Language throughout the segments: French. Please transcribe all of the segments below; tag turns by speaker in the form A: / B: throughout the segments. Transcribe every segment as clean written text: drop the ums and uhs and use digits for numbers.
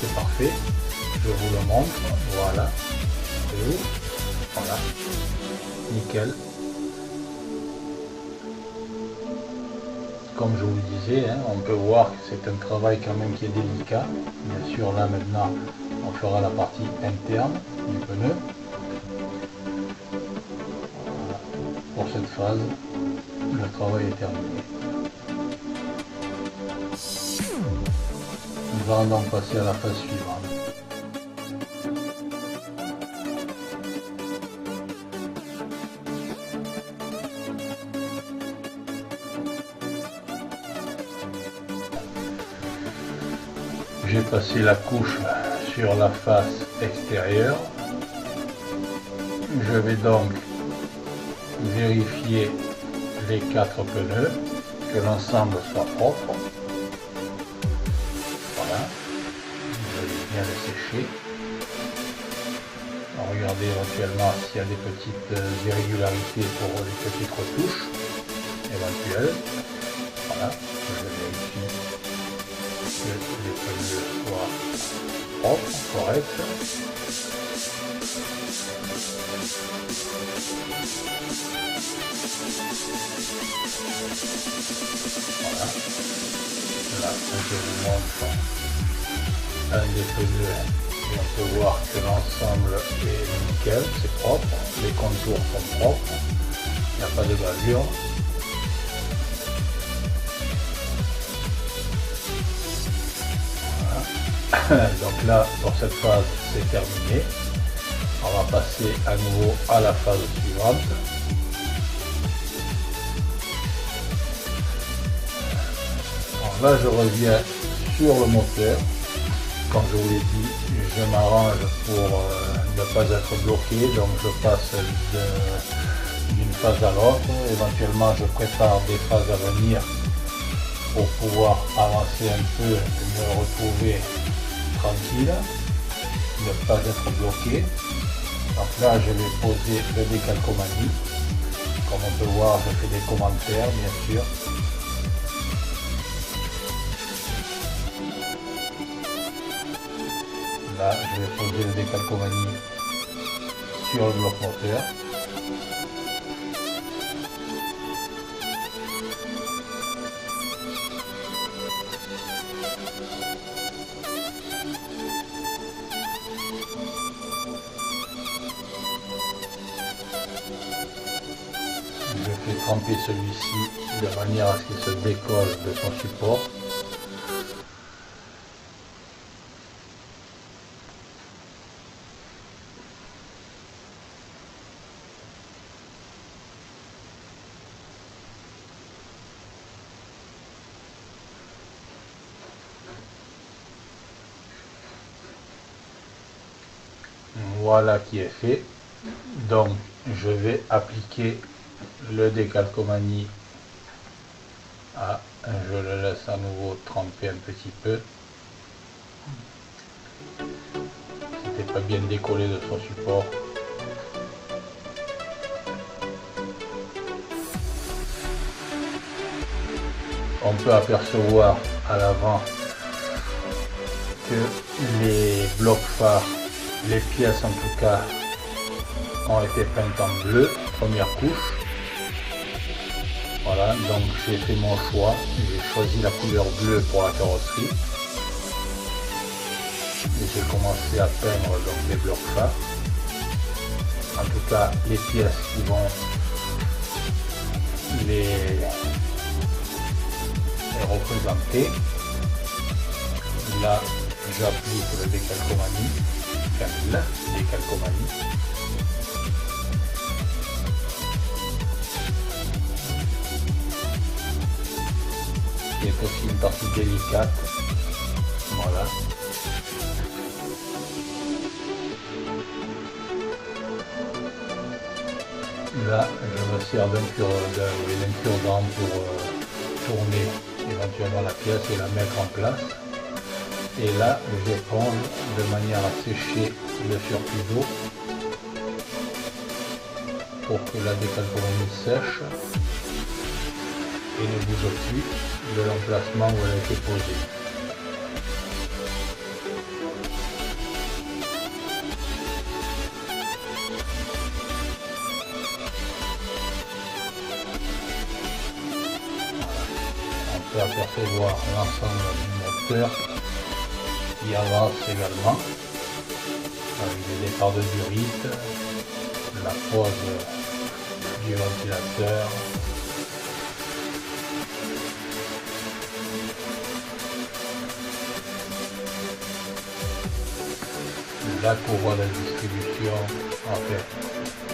A: c'est parfait. Je vous le montre, voilà. Et voilà, nickel. Comme je vous le disais, hein, on peut voir que c'est un travail quand même qui est délicat. Bien sûr, là maintenant, on fera la partie interne du pneu. Voilà. Pour cette phase, le travail est terminé. Nous allons donc passer à la phase suivante. J'ai passé la couche sur la face extérieure. Je vais donc vérifier les 4 pneus, que l'ensemble soit propre. Voilà, je vais bien le sécher. Regardez éventuellement s'il y a des petites irrégularités pour les petites retouches éventuelles. Voilà, je vérifie que les pneus soient propres, corrects. Voilà. Là, je vous montre un des pneus et on peut voir que l'ensemble est nickel, c'est propre, les contours sont propres, il n'y a pas de gravure. Voilà. Donc là, pour cette phase, c'est terminé. On va passer à nouveau à la phase suivante. Alors là, je reviens sur le moteur. Comme je vous l'ai dit, je m'arrange pour ne pas être bloqué, donc je passe d'une phase à l'autre. Éventuellement, je prépare des phases à venir pour pouvoir avancer un peu et me retrouver tranquille, ne pas être bloqué. Donc là, je vais poser le décalcomanie. Comme on peut voir, je fais des commentaires, bien sûr. Là, je vais poser le décalcomanie sur le bloc moteur. Je fais tremper celui-ci de manière à ce qu'il se décolle de son support. Voilà qui est fait. Donc je vais appliquer le décalcomanie. Je le laisse à nouveau tremper un petit peu. C'était pas bien décollé de son support. On peut apercevoir à l'avant que les blocs phares, les pièces en tout cas, ont été peintes en bleu, première couche. Voilà, donc j'ai fait mon choix, j'ai choisi la couleur bleue pour la carrosserie. Et j'ai commencé à peindre donc les blocs phares. En tout cas, les pièces qui vont les représenter. Là, j'applique le décalcomanie, enfin la décalcomanie. Qui est aussi une partie délicate. Voilà. Là, je me sers d'un cure-dent pour tourner éventuellement la pièce et la mettre en place. Et là, j'éponge de manière à sécher le surplus d'eau pour que la décalcomanie sèche et ne bouge plus de l'emplacement où elle a été posée. apercevoir l'ensemble du moteur qui avance également avec les départs de durite, la pose du ventilateur, la courroie de distribution. En fait,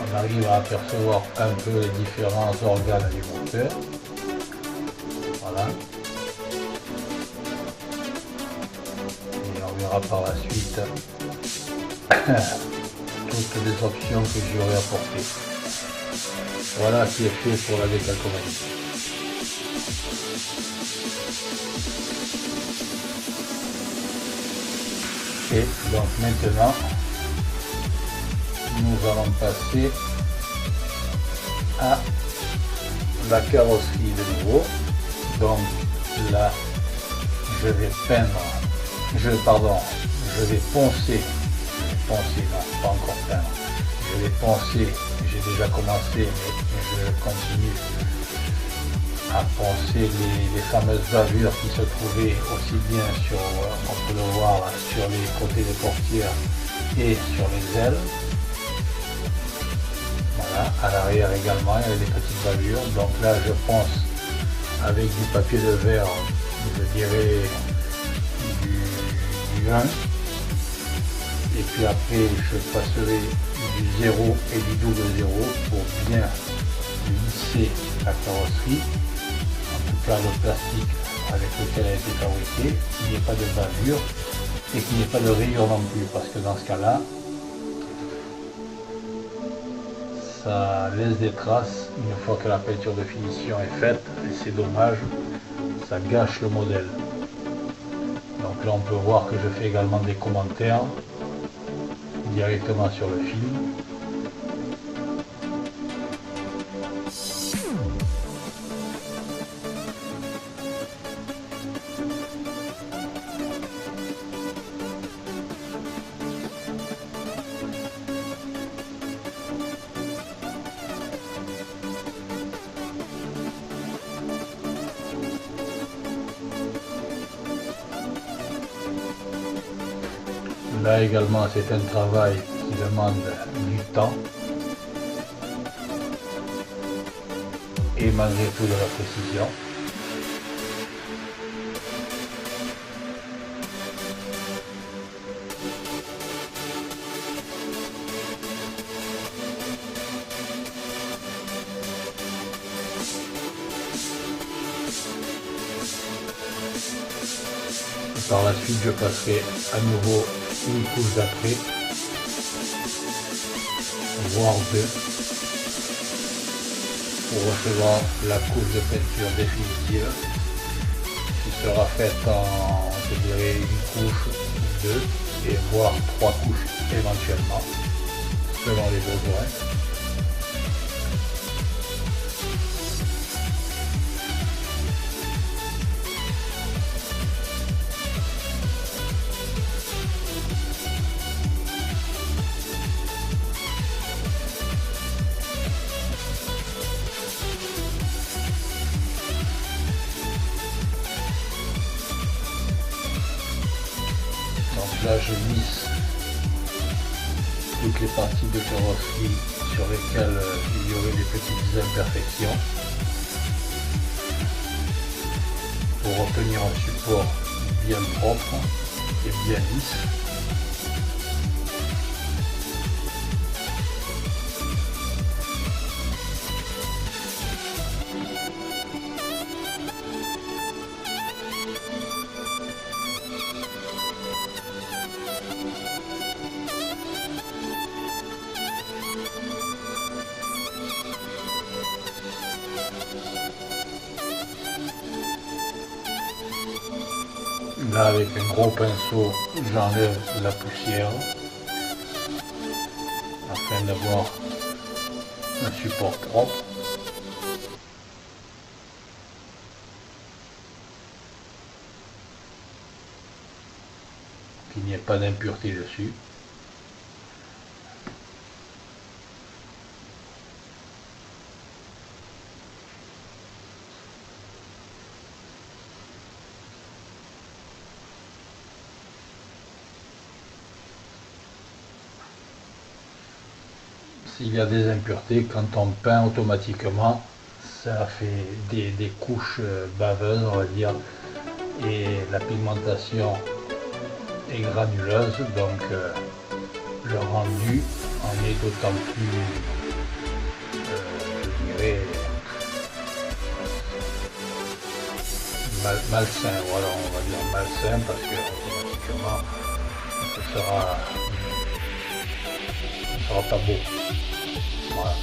A: on arrive à apercevoir un peu les différents organes du moteur. Voilà. Et on verra par la suite toutes les options que j'aurai apportées. Voilà qui est fait pour la décalcomanie. Et donc maintenant, nous allons passer à la carrosserie de nouveau. Donc là, je vais poncer, non, pas encore peindre, je vais poncer, j'ai déjà commencé, mais je continue à poncer les fameuses bavures qui se trouvaient aussi bien sur, on peut le voir là, sur les côtés des portières et sur les ailes. Voilà, à l'arrière également, il y a des petites bavures. Donc là, je ponce avec du papier de verre, je dirais du 1. Et puis après, je passerai du 0 et du double 0 pour bien lisser la carrosserie. En tout cas, le plastique avec lequel elle a été fabriquée, qu'il n'y ait pas de bavure et qu'il n'y ait pas de rayures non plus, parce que dans ce cas-là, ça laisse des traces une fois que la peinture de finition est faite, et c'est dommage, ça gâche le modèle. Donc là, on peut voir que je fais également des commentaires directement sur le film. Là également, c'est un travail qui demande du temps et malgré tout de la précision. Par la suite, je passerai à nouveau une couche d'après, voire deux, pour recevoir la couche de peinture définitive qui sera faite en, je dirais, une couche ou deux, et voire trois couches éventuellement, selon les besoins. Là, je lisse toutes les parties de carrosserie sur lesquelles il y aurait des petites imperfections pour obtenir un support bien propre et bien lisse. Là, avec un gros pinceau, j'enlève la poussière afin d'avoir un support propre. Qu'il n'y ait pas d'impureté dessus. s'il y a des impuretés, quand on peint automatiquement, ça fait des couches baveuses, on va dire, et la pigmentation est granuleuse, donc le rendu en est d'autant plus, je dirais, malsain, voilà, on va dire malsain, parce que automatiquement ce sera pas beau. Voilà.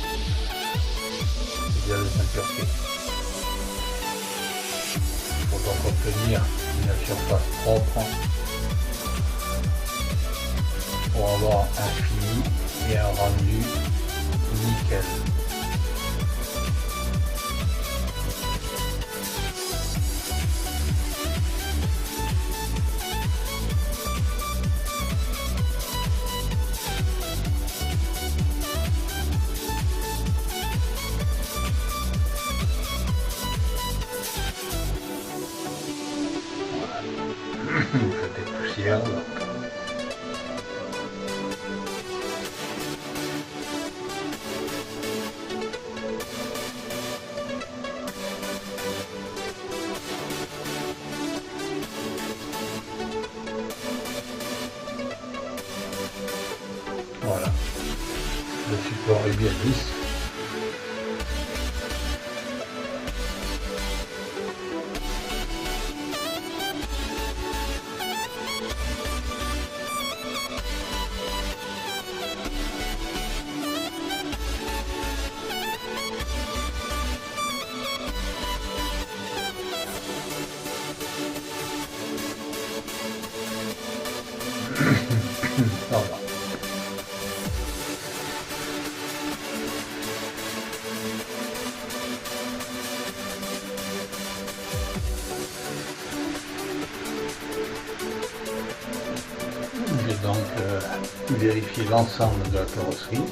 A: Il y a des impuretés. Il faut donc obtenir une surface propre pour avoir un fini et un rendu nickel. Des poussières. Voilà, le support est bien lisse. Pardon. J'ai donc vérifié l'ensemble de la carrosserie.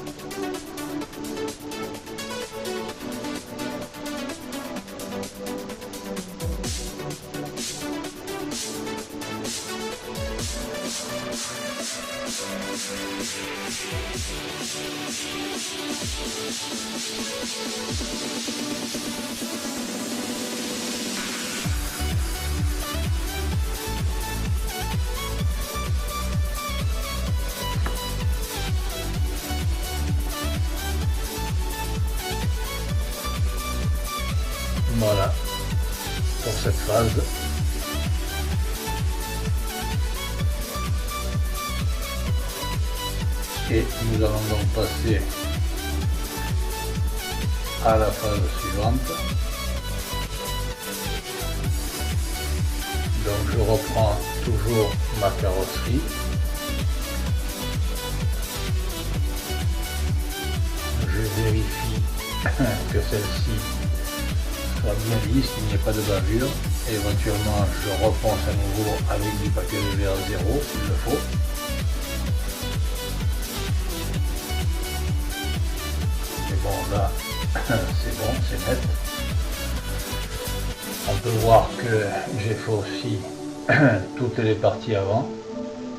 A: Voilà pour cette phase. Et nous allons donc passer à la phase suivante. Donc je reprends toujours ma carrosserie. Je vérifie que celle-ci soit bien lisse, qu'il n'y ait pas de bavure. Et éventuellement je reponce à nouveau avec du papier de verre 0 s'il le faut. Mais bon, là c'est bon, c'est net. On peut voir que j'ai fait aussi toutes les parties avant.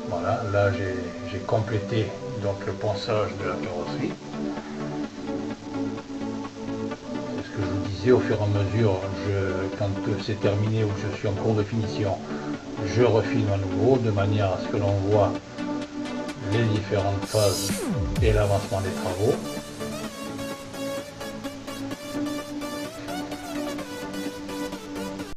A: Voilà, là j'ai complété donc le ponçage de la carrosserie. C'est ce que je vous disais, au fur et à mesure, quand c'est terminé ou je suis en cours de finition, je refilme à nouveau de manière à ce que l'on voit les différentes phases et l'avancement des travaux.